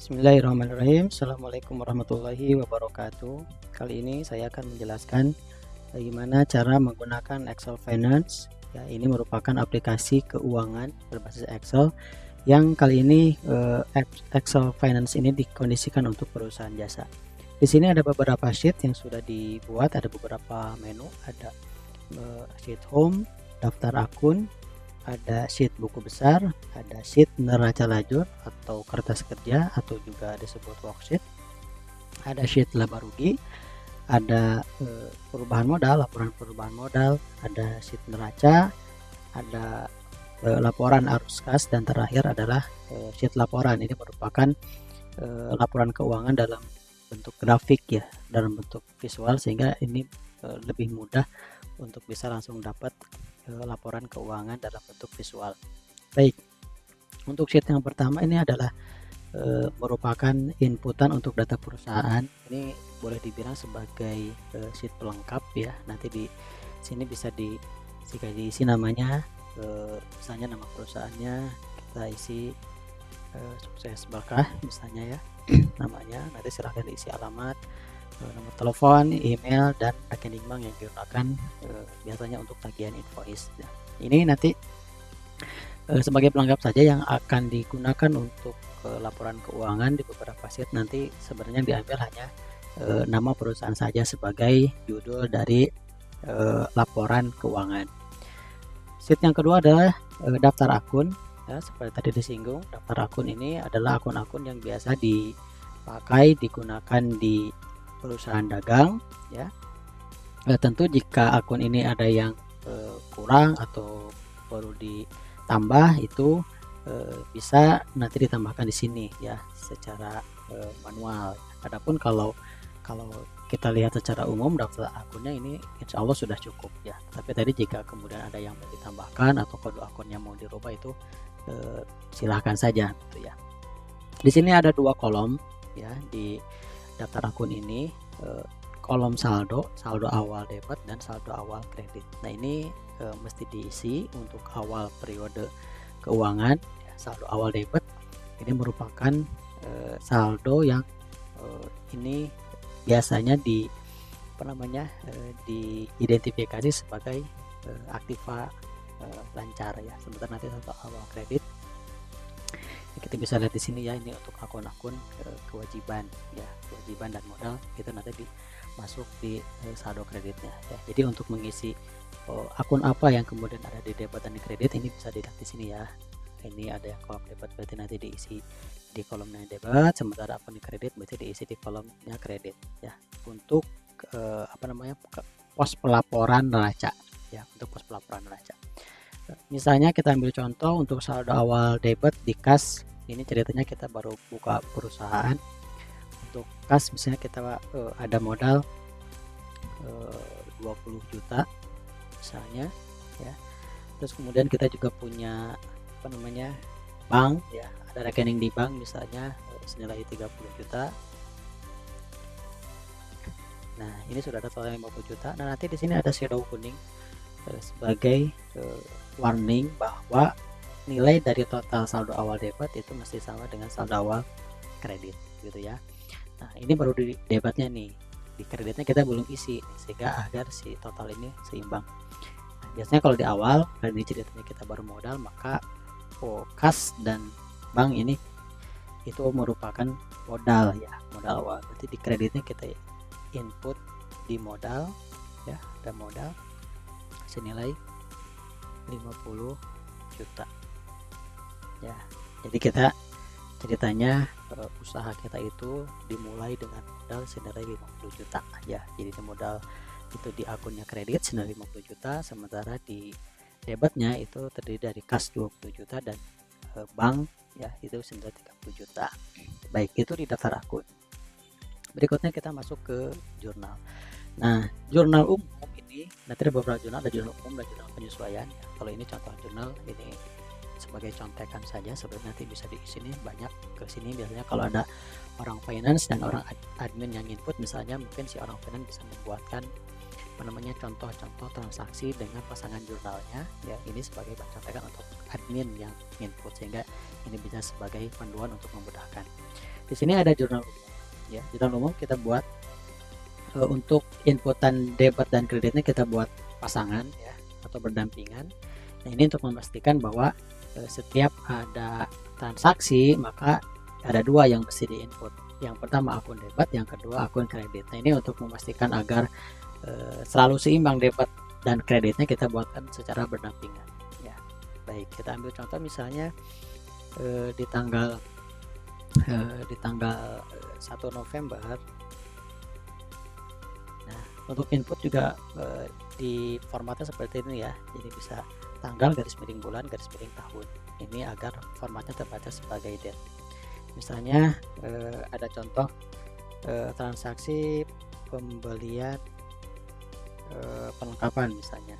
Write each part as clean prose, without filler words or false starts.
Bismillahirrahmanirrahim. Assalamualaikum warahmatullahi wabarakatuh. Kali ini saya akan menjelaskan bagaimana cara menggunakan Excel Finance. Ya, ini merupakan aplikasi keuangan berbasis Excel yang kali ini Excel Finance ini dikondisikan untuk perusahaan jasa. Di sini ada beberapa sheet yang sudah dibuat, ada beberapa menu, ada sheet home, daftar akun, ada sheet buku besar, ada sheet neraca lajur atau kertas kerja atau juga disebut worksheet, ada sheet laba rugi, ada perubahan modal, laporan perubahan modal, ada sheet neraca, ada laporan arus kas, dan terakhir adalah sheet laporan. Ini merupakan laporan keuangan dalam bentuk grafik ya, dalam bentuk visual, sehingga ini lebih mudah untuk bisa langsung dapat laporan keuangan dalam bentuk visual. Baik, untuk sheet yang pertama ini adalah merupakan inputan untuk data perusahaan. Ini boleh dibilang sebagai sheet pelengkap ya. Nanti di sini bisa diisi namanya, misalnya nama perusahaannya kita isi Sukses Berkah misalnya ya namanya. Nanti silahkan diisi alamat, nomor telepon, email, dan rekening bank yang digunakan biasanya untuk tagihan invoice. Nah, ini nanti sebagai pelengkap saja yang akan digunakan untuk laporan keuangan. Di beberapa sheet nanti sebenarnya diambil hanya nama perusahaan saja sebagai judul dari laporan keuangan. Sheet yang kedua adalah daftar akun. Ya, seperti tadi disinggung, daftar akun ini adalah akun-akun yang biasa dipakai, digunakan di perusahaan dagang ya. Tentu jika akun ini ada yang kurang atau perlu ditambah, itu bisa nanti ditambahkan di sini ya secara manual. Adapun kalau kita lihat secara umum daftar akunnya ini insya Allah sudah cukup ya. Tapi tadi jika kemudian ada yang mau ditambahkan atau kode akunnya mau dirubah, itu silahkan saja gitu ya. Di sini ada dua kolom ya di daftar akun ini, kolom saldo awal debit dan saldo awal kredit. Nah, ini mesti diisi untuk awal periode keuangan ya. Saldo awal debit ini merupakan saldo yang ini biasanya diidentifikasi sebagai aktiva lancar ya. Sebentar nanti saldo awal kredit kita bisa lihat di sini ya, ini untuk akun-akun kewajiban ya, kewajiban dan modal itu nanti masuk di saldo kreditnya ya. Jadi untuk mengisi akun apa yang kemudian ada di debit dan di kredit, ini bisa dilihat di sini ya. Ini ada yang kolom debit, berarti nanti diisi di kolomnya debit, sementara akun di kredit berarti diisi di kolomnya kredit ya. Untuk pos pelaporan neraca ya, untuk pos pelaporan neraca. Misalnya kita ambil contoh untuk saldo awal debit di kas. Ini ceritanya kita baru buka perusahaan. Untuk kas misalnya kita ada modal 20 juta misalnya ya. Terus kemudian kita juga punya bank ya, ada rekening di bank misalnya senilai 30 juta. Nah, ini sudah ada total 50 juta. Nah, nanti di sini ada shadow kuning sebagai warning bahwa nilai dari total saldo awal debit itu mesti sama dengan saldo awal kredit gitu ya. Nah, ini baru di debitnya nih, di kreditnya kita belum isi sehingga agar si total ini seimbang. Nah, biasanya kalau di awal, kalau di ceritanya kita baru modal, maka kas dan bank ini itu merupakan modal ya, modal awal. Berarti di kreditnya kita input di modal ya, ada modal senilai 50 juta ya. Jadi kita ceritanya usaha kita itu dimulai dengan modal senilai 50 juta ya. Jadi modal itu di akunnya kredit senilai 50 juta, sementara di debitnya itu terdiri dari kas 20 juta dan bank ya itu senilai 30 juta. Baik, itu di daftar akun. Berikutnya kita masuk ke jurnal. Nah, jurnal umum ini nanti ada beberapa jurnal, ada jurnal umum dan jurnal penyesuaian ya. Kalau ini contoh jurnal, ini sebagai contekan saja, sebenarnya nanti bisa diisi nih banyak ke sini. Biasanya kalau ada orang finance dan orang admin yang input, misalnya mungkin si orang finance bisa membuatkan contoh-contoh transaksi dengan pasangan jurnalnya ya. Ini sebagai contekan untuk admin yang input, sehingga ini bisa sebagai panduan untuk memudahkan. Di sini ada jurnal umum ya. Jurnal umum kita buat untuk inputan debit dan kreditnya kita buat pasangan ya atau berdampingan. Nah, ini untuk memastikan bahwa setiap ada transaksi maka ada dua yang mesti diinput. Yang pertama akun debit, yang kedua akun kredit. Nah, ini untuk memastikan agar selalu seimbang debit dan kreditnya kita buatkan secara berdampingan ya. Baik, kita ambil contoh misalnya di tanggal 1 November. Nah, untuk input juga di formatnya seperti ini ya. Jadi bisa tanggal garis miring bulan garis miring tahun. Ini agar formatnya terbaca sebagai date. Misalnya ada contoh transaksi pembelian perlengkapan misalnya.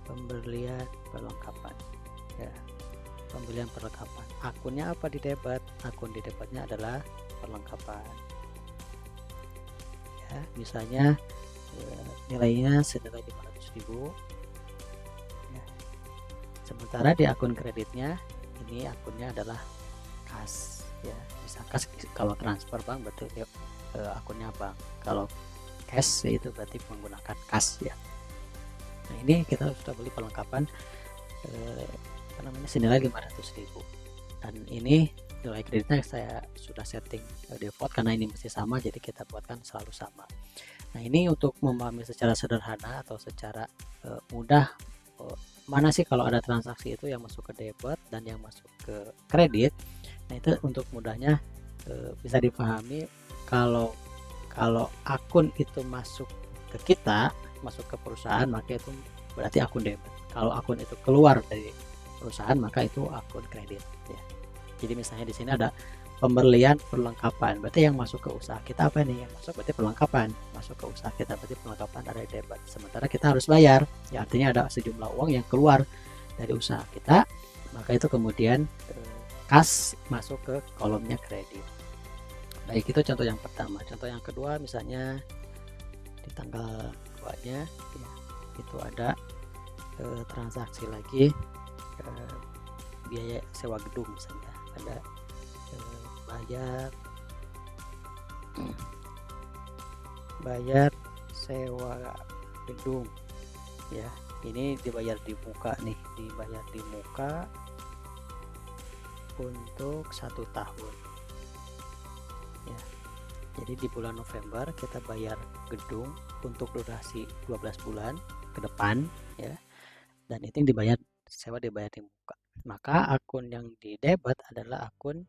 Pembelian perlengkapan ya. Pembelian perlengkapan. Akunnya apa di debit? Akun di debitnya adalah perlengkapan. Ya, misalnya nilainya senilai 500.000. Ya. Sementara di akun kreditnya ini akunnya adalah kas ya. Bisa kas kalau transfer bank berarti akunnya bank. Kalau cash itu berarti menggunakan kas ya. Nah, ini kita sudah beli perlengkapan senilai 500.000 dan ini nilai kreditnya saya sudah setting default karena ini mesti sama, jadi kita buatkan selalu sama. Nah, ini untuk memahami secara sederhana atau secara mudah mana sih kalau ada transaksi itu yang masuk ke debit dan yang masuk ke kredit. Nah, itu untuk mudahnya bisa dipahami kalau akun itu masuk ke kita, masuk ke perusahaan, maka itu berarti akun debit. Kalau akun itu keluar dari perusahaan maka itu akun kredit ya. Jadi misalnya di sini ada pembelian perlengkapan, berarti yang masuk ke usaha kita apa nih? Yang masuk berarti perlengkapan, masuk ke usaha kita berarti perlengkapan ada debit. Sementara kita harus bayar, ya artinya ada sejumlah uang yang keluar dari usaha kita, maka itu kemudian kas masuk ke kolomnya kredit. Baik, itu contoh yang pertama. Contoh yang kedua misalnya di tanggal 2-nya ya, itu ada transaksi lagi biaya sewa gedung misalnya, ada bayar sewa gedung ya. Ini dibayar di muka nih, dibayar di muka untuk 1 tahun ya. Jadi di bulan November kita bayar gedung untuk durasi 12 bulan ke depan ya, dan itu yang dibayar sewa dibayar di muka. Maka akun yang di debit adalah akun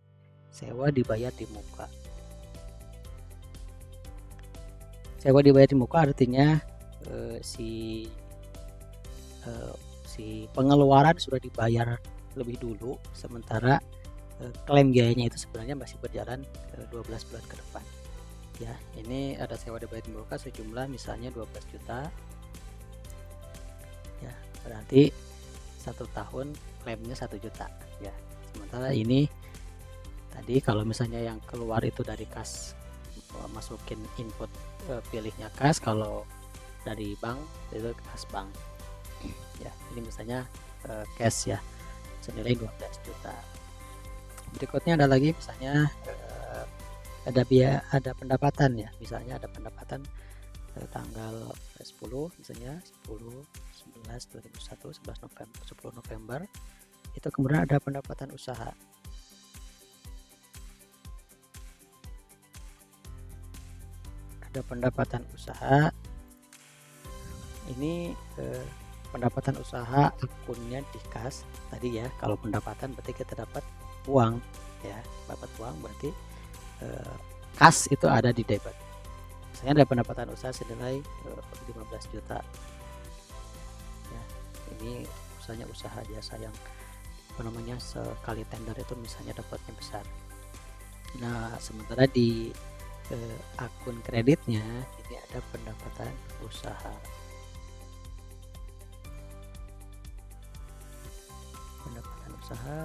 sewa dibayar di muka. Sewa dibayar di muka artinya si pengeluaran sudah dibayar lebih dulu, sementara klaim biayanya itu sebenarnya masih berjalan 12 bulan ke depan ya. Ini ada sewa dibayar di muka sejumlah misalnya 12 juta ya, berarti 1 tahun klaimnya 1 juta ya. Sementara ini tadi kalau misalnya yang keluar itu dari kas, masukin input pilihnya kas, kalau dari bank itu kas bank ya. Ini misalnya cash ya senilai 12 juta. Berikutnya ada lagi misalnya ada pendapatan ya, misalnya ada pendapatan tanggal 10 misalnya 11 November itu kemudian ada pendapatan usaha. Ada pendapatan usaha ini pendapatan usaha akunnya di kas tadi ya. Kalau pendapatan berarti kita dapat uang ya, dapat uang berarti kas itu ada di debit. Misalnya ada pendapatan usaha senilai 15 juta ya. Ini misalnya usaha jasa yang sekali tender itu misalnya dapatnya besar. Nah, sementara di akun kreditnya ini ada pendapatan usaha. Pendapatan usaha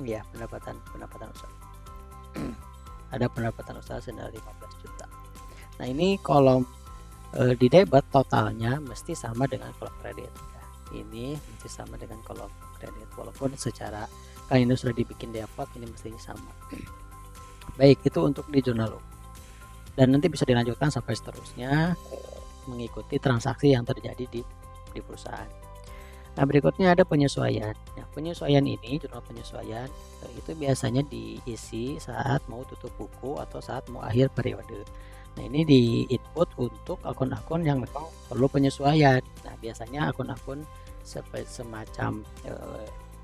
ya, pendapatan usaha. Ada pendapatan usaha senilai 15 juta. Nah, ini kolom di debit totalnya mesti sama dengan kolom kredit ya. Ini mesti sama dengan kolom kredit, walaupun secara kan ini sudah dibikin default, ini mestinya sama. Baik, itu untuk di jurnal umum. Dan nanti bisa dilanjutkan sampai seterusnya mengikuti transaksi yang terjadi di perusahaan. Nah, berikutnya ada penyesuaian. Nah, penyesuaian ini, jurnal penyesuaian itu biasanya diisi saat mau tutup buku atau saat mau akhir periode. Nah, ini di input untuk akun-akun yang memang perlu penyesuaian. Nah, biasanya akun-akun semacam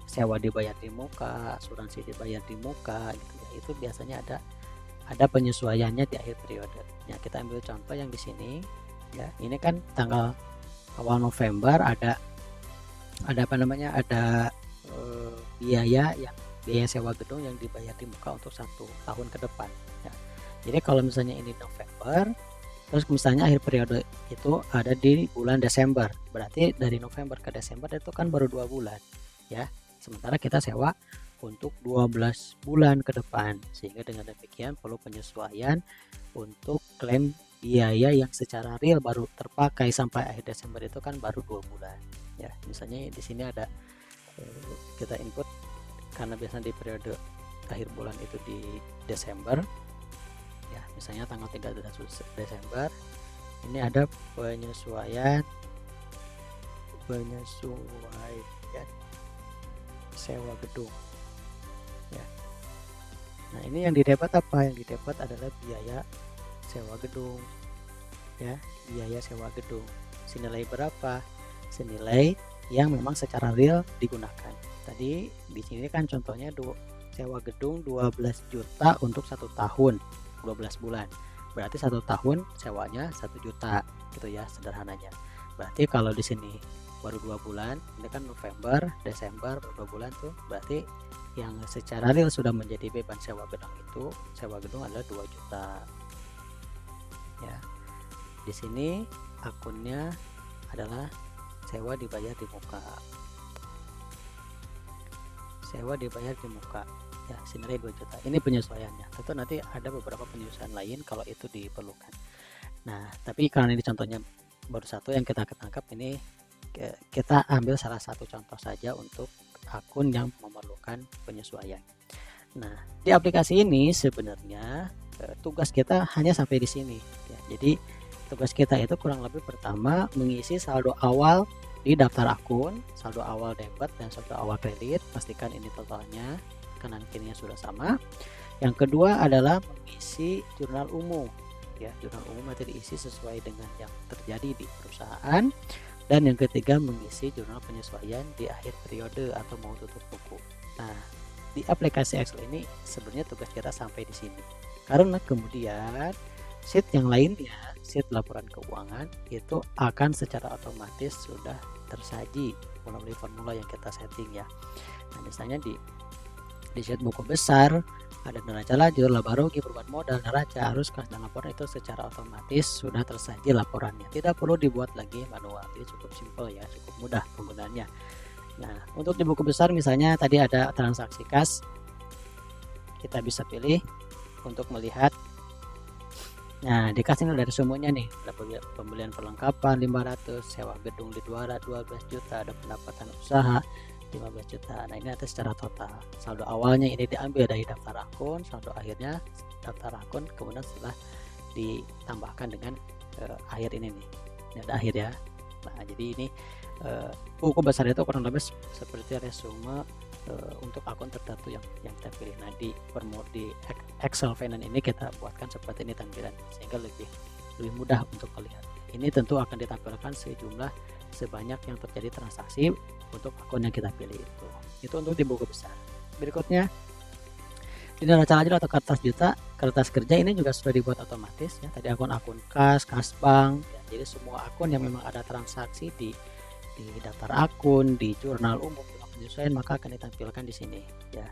sewa dibayar di muka, asuransi dibayar di muka gitu ya. Itu biasanya ada penyesuaiannya di akhir periode. Ya, kita ambil contoh yang di sini ya. Ini kan tanggal awal November ada biaya sewa gedung yang dibayar di muka untuk 1 tahun ke depan ya. Jadi kalau misalnya ini November, terus misalnya akhir periode itu ada di bulan Desember, berarti dari November ke Desember itu kan baru 2 bulan ya, sementara kita sewa untuk 12 bulan ke depan, sehingga dengan demikian perlu penyesuaian untuk klaim biaya yang secara real baru terpakai sampai akhir Desember itu kan baru 2 bulan ya. Misalnya di sini ada kita input karena biasanya di periode akhir bulan itu di Desember ya, misalnya tanggal 3 Desember ini ada penyesuaian sewa gedung ya. Nah, ini yang didapat apa? Yang didapat adalah biaya sewa gedung ya, biaya sewa gedung. Senilai berapa? Senilai yang memang secara real digunakan. Tadi di sini kan contohnya sewa gedung 12 juta untuk 1 tahun 12 bulan, berarti 1 tahun sewanya 1 juta gitu ya sederhananya. Berarti kalau di sini baru 2 bulan, ini kan November, Desember, baru 2 bulan tuh, berarti yang secara real sudah menjadi beban sewa gedung adalah 2 juta ya. Di sini akunnya adalah sewa dibayar di muka ya, senilai 2 juta. Ini penyesuaiannya. Tentu nanti ada beberapa penyesuaian lain kalau itu diperlukan. Nah, tapi karena ini contohnya baru satu yang kita tangkap, ini kita ambil salah satu contoh saja untuk akun yang memerlukan penyesuaian. Nah, di aplikasi ini sebenarnya tugas kita hanya sampai di sini ya. Jadi tugas kita itu kurang lebih pertama mengisi saldo awal di daftar akun, saldo awal debit dan saldo awal kredit, pastikan ini totalnya kanan kirinya sudah sama. Yang kedua adalah mengisi jurnal umum ya, jurnal umum nanti diisi sesuai dengan yang terjadi di perusahaan. Dan yang ketiga mengisi jurnal penyesuaian di akhir periode atau mau tutup buku. Nah, di aplikasi Excel ini sebenarnya tugas kita sampai di sini, karena kemudian sheet yang lainnya, sheet laporan keuangan itu akan secara otomatis sudah tersaji melalui formula yang kita setting ya. Nah, misalnya di sheet buku besar ada neraca lajur, laba rugi, perubahan modal, neraca, arus kas, dan laporan itu secara otomatis sudah tersaji laporannya, tidak perlu dibuat lagi manual. Jadi cukup simple ya, cukup mudah penggunaannya. Nah, untuk di buku besar misalnya tadi ada transaksi kas, kita bisa pilih untuk melihat. Nah, di kas ini ada semuanya nih, ada pembelian perlengkapan 500, sewa gedung di 12 juta, ada pendapatan usaha 15 juta. Nah, ini ada secara total. Saldo awalnya ini diambil dari daftar akun, saldo akhirnya daftar akun, kemudian setelah ditambahkan dengan akhir ini nih. Ini ada akhir ya. Nah, jadi ini buku besar itu kurang lebih seperti resume untuk akun tertentu yang kita pilih. Nah, di Excel Finance ini kita buatkan seperti ini tampilan sehingga lebih mudah untuk melihat. Ini tentu akan ditampilkan sebanyak yang terjadi transaksi untuk akun yang kita pilih itu untuk di buku besar. Berikutnya di neraca lajur atau kertas kerja ini juga sudah dibuat otomatis ya. Tadi akun kas bank ya, jadi semua akun yang memang ada transaksi di daftar akun, di jurnal umum, penyesuaian, maka akan ditampilkan di sini ya.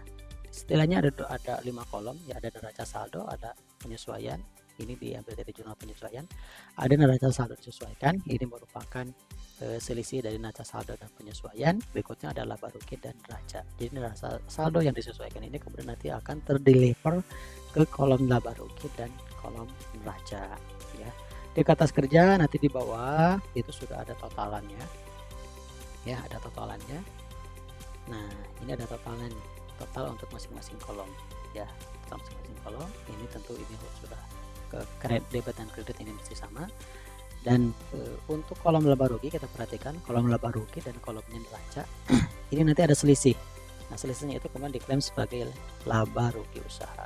Istilahnya ada 5 kolom ya, ada neraca saldo, ada penyesuaian, ini diambil dari jurnal penyesuaian, ada neraca saldo disesuaikan, ini merupakan selisih dari neraca saldo dan penyesuaian. Berikutnya ada laba rugi dan neraca. Jadi neraca saldo yang disesuaikan ini kemudian nanti akan terdeliver ke kolom laba rugi dan kolom neraca ya. Di kertas kerja nanti di bawah itu sudah ada totalannya, ya ada totalannya. Nah ini ada totalnya nih, total untuk masing-masing kolom, ya total masing-masing kolom. Ini tentu ini sudah ke debit dan kredit ini mesti sama. Dan untuk kolom laba rugi kita perhatikan kolom laba rugi dan kolomnya neraca ini nanti ada selisih. Nah selisihnya itu kemudian diklaim sebagai laba rugi usaha,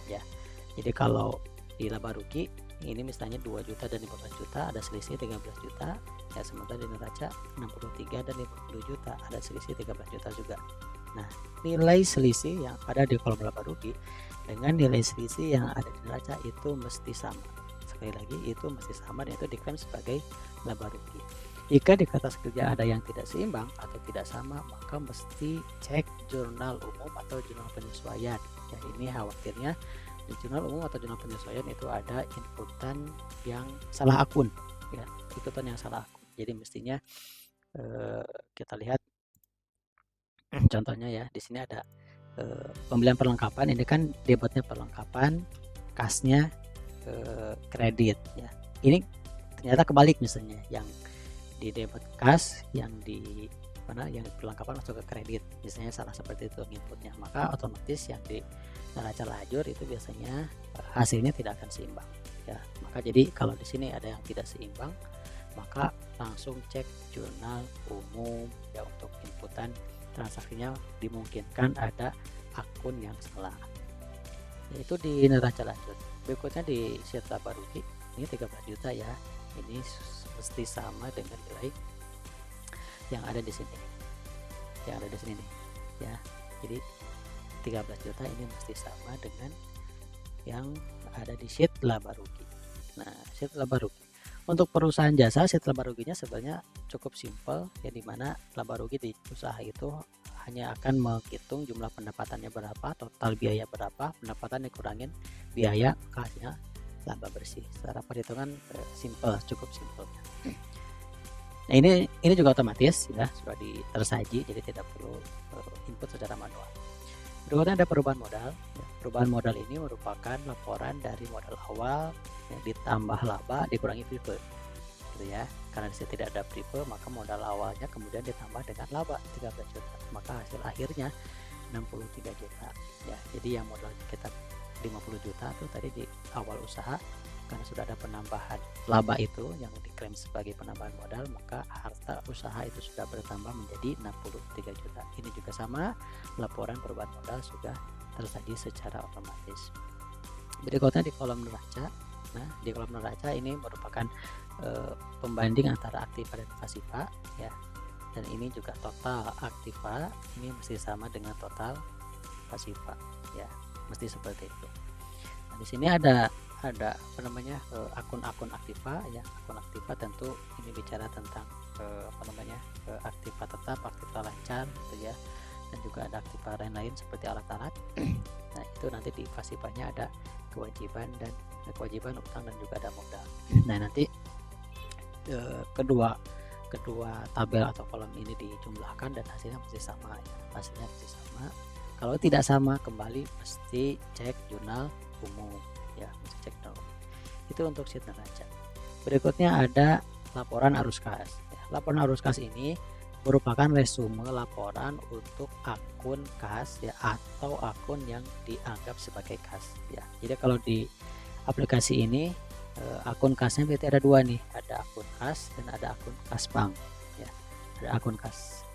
ya. Jadi kalau di laba rugi ini misalnya 2 juta dan 15 juta ada selisih 13 juta, ya sementara di neraca 63 dan 50 juta ada selisih 13 juta juga. Nah nilai selisih yang ada di kolom laba rugi dengan nilai selisih yang ada di neraca itu mesti sama. Sekali lagi itu mesti sama dan itu diklaim sebagai laba rugi. Jika di kertas kerja ada yang tidak seimbang atau tidak sama, maka mesti cek jurnal umum atau jurnal penyesuaian. Ya ini khawatirnya di jurnal umum atau jurnal penyesuaian itu ada inputan yang salah akun, ya inputan yang salah akun. Jadi mestinya kita lihat contohnya ya, di sini ada pembelian perlengkapan, ini kan debitnya perlengkapan, kasnya kredit, ya ini ternyata kebalik, misalnya yang di debit kas, yang di mana yang perlengkapan masuk ke kredit, misalnya salah seperti itu inputnya, maka otomatis yang di neraca lajur itu biasanya hasilnya tidak akan seimbang, ya. Maka jadi kalau di sini ada yang tidak seimbang, maka langsung cek jurnal umum ya untuk inputan transaksinya, dimungkinkan ada akun yang salah, yaitu di neraca lajur. Berikutnya di sheet laba rugi ini 13 juta ya, ini mesti sama dengan nilai yang ada di sini, yang ada di sini nih, ya. Jadi 13 juta ini mesti sama dengan yang ada di sheet laba rugi. Nah sheet laba rugi untuk perusahaan jasa, sheet laba ruginya sebenarnya cukup simpel, ya dimana laba rugi di usaha itu hanya akan menghitung jumlah pendapatannya berapa, total biaya berapa, pendapatan dikurangin biaya, hasilnya laba bersih. Secara perhitungan simple, cukup simpel. Nah ini juga otomatis ya sudah tersaji, jadi tidak perlu input secara manual. Berikutnya ada perubahan modal. Perubahan modal ini merupakan laporan dari modal awal yang ditambah laba dikurangi prive, gitu ya. Karena disitu tidak ada prive, maka modal awalnya kemudian ditambah dengan laba 13 juta, maka hasil akhirnya 63 juta, ya. Jadi yang modal kita 50 juta tuh tadi di awal usaha, karena sudah ada penambahan laba itu yang diklaim sebagai penambahan modal, maka harta usaha itu sudah bertambah menjadi 63 juta. Ini juga sama, laporan perubahan modal sudah tersaji secara otomatis. Berikutnya di kolom neraca. Nah di kolom neraca ini merupakan pembanding antara aktiva dan pasiva, ya. Dan ini juga total aktiva ini mesti sama dengan total pasiva, ya, mesti seperti itu. Nah, di sini ada apa namanya akun-akun aktiva, ya. Akun aktiva tentu ini bicara tentang apa namanya aktiva tetap, aktiva lancar, gitu ya. Dan juga ada aktiva lain-lain seperti alat-alat. Nah itu nanti di pasifanya ada kewajiban utang dan juga ada modal. Nah nanti kedua tabel atau kolom ini dijumlahkan dan hasilnya mesti sama, ya. Hasilnya mesti sama. Kalau tidak sama, kembali mesti cek jurnal umum, ya, mesti cek jurnal umum. Itu untuk sheet neraca. Berikutnya ada laporan arus kas, ya. Laporan arus kas ini merupakan resume laporan untuk akun kas, ya, atau akun yang dianggap sebagai kas, ya. Jadi kalau di aplikasi ini akun kasnya berarti ada dua nih, ada akun kas dan ada akun kas bank, ya. Ada akun kas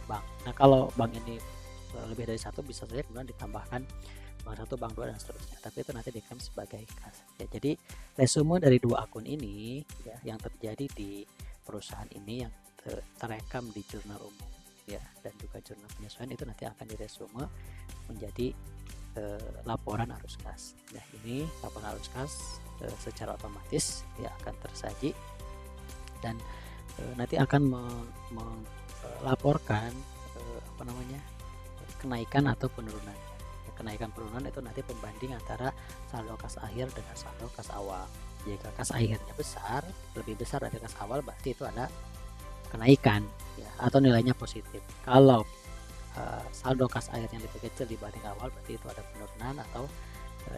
bank. Nah kalau bank ini lebih dari satu, bisa saja kemudian ditambahkan bank 1, bank 2 dan seterusnya, tapi itu nanti diklaim sebagai kas, ya. Jadi resume dari dua akun ini, ya, yang terjadi di perusahaan ini yang terekam di jurnal umum, ya, dan juga jurnal penyesuaian itu nanti akan diresume menjadi laporan arus kas. Nah ini laporan arus kas secara otomatis ya akan tersaji dan nanti akan melaporkan apa namanya kenaikan atau penurunan. Kenaikan penurunan itu nanti pembanding antara saldo kas akhir dengan saldo kas awal. Jika kas akhirnya besar, lebih besar dari kas awal, berarti itu ada kenaikan, ya, atau nilainya positif. Kalau saldo kas akhirnya lebih kecil dibanding awal, berarti itu ada penurunan atau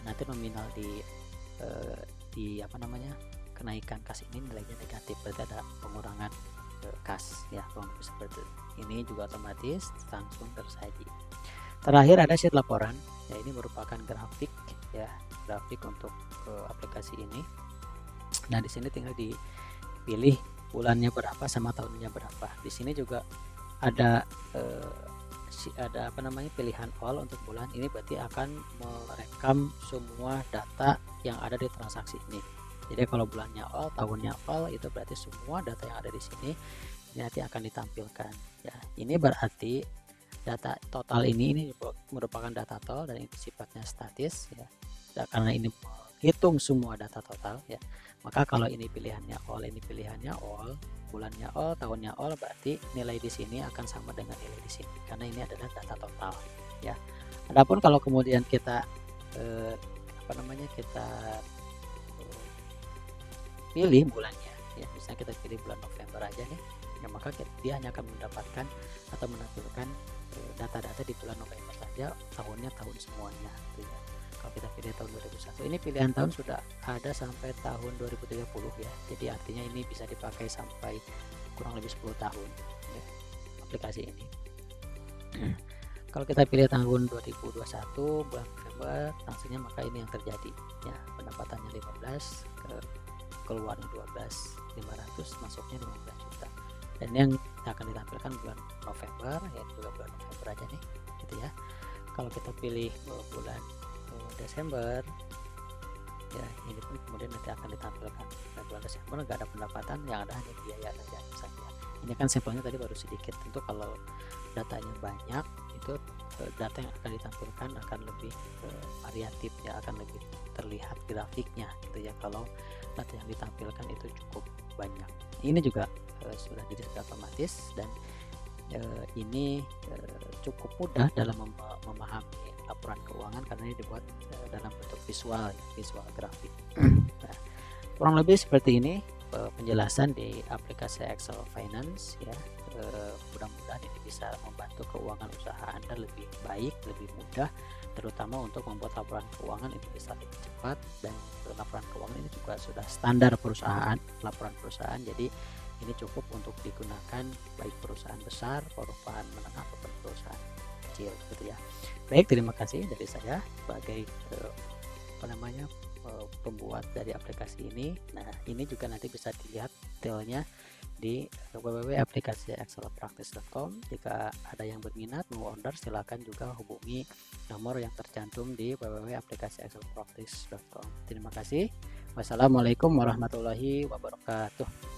nanti nominal di apa namanya kenaikan kas ini nilainya negatif, berarti ada pengurangan kas ya, kurang lebih seperti ini. Juga otomatis langsung tersaji. Terakhir ada sheet laporan ya, ini merupakan grafik ya, grafik untuk aplikasi ini. Nah di sini tinggal dipilih bulannya berapa sama tahunnya berapa. Di sini juga ada pilihan all untuk bulan ini, berarti akan merekam semua data yang ada di transaksi ini. Jadi kalau bulannya all, tahunnya all, itu berarti semua data yang ada di sini ini nanti akan ditampilkan ya. Ini berarti data total ini merupakan data total dan ini sifatnya statis ya. Karena ini menghitung semua data total ya, maka kalau ini pilihannya all, ini pilihannya all, bulannya all, tahunnya all, berarti nilai di sini akan sama dengan nilai di sini karena ini adalah data total ya. Adapun kalau kemudian kita kita pilih bulannya ya, misalnya kita pilih bulan November aja nih ya, maka dia hanya akan mendapatkan atau menampilkan data-data di bulan November saja, tahunnya tahun semuanya gitu ya. Kalau kita pilih tahun 2001, ini pilihan tahun sudah ada sampai tahun 2030 ya, jadi artinya ini bisa dipakai sampai kurang lebih 10 tahun ya, aplikasi ini. Kalau kita pilih tahun 2021 bulan November transaksinya, maka ini yang terjadi ya, pendapatannya 15, keluarnya 12, 500, masuknya 15 juta. Dan yang akan ditampilkan bulan November ya, juga bulan November aja nih gitu ya. Kalau kita pilih bulan Desember ya, ini pun kemudian nanti akan ditampilkan. Nah, bulan Desember nggak ada pendapatan, yang ada hanya biaya saja. Ini kan sampelnya tadi baru sedikit, tentu kalau datanya banyak itu data yang akan ditampilkan akan lebih variatif ya, akan lebih terlihat grafiknya gitu ya, kalau data yang ditampilkan itu cukup banyak. Ini juga sudah jadi otomatis, dan ini cukup mudah dalam memahami laporan keuangan karena ini dibuat dalam bentuk visual grafik. Nah, kurang lebih seperti ini penjelasan di aplikasi Excel Finance ya. Mudah-mudahan ini bisa membantu keuangan usaha Anda lebih baik, lebih mudah, terutama untuk membuat laporan keuangan ini bisa lebih cepat. Dan laporan keuangan ini juga sudah standar perusahaan, laporan perusahaan, jadi ini cukup untuk digunakan baik perusahaan besar, perusahaan menengah ataupun perusahaan kecil gitu ya. Baik, terima kasih dari saya sebagai pembuat dari aplikasi ini. Nah, ini juga nanti bisa dilihat detailnya di www.aplikasiexcelpractice.com. Jika ada yang berminat mau order, silakan juga hubungi nomor yang tercantum di www.aplikasiexcelpractice.com. Terima kasih. Wassalamualaikum warahmatullahi wabarakatuh.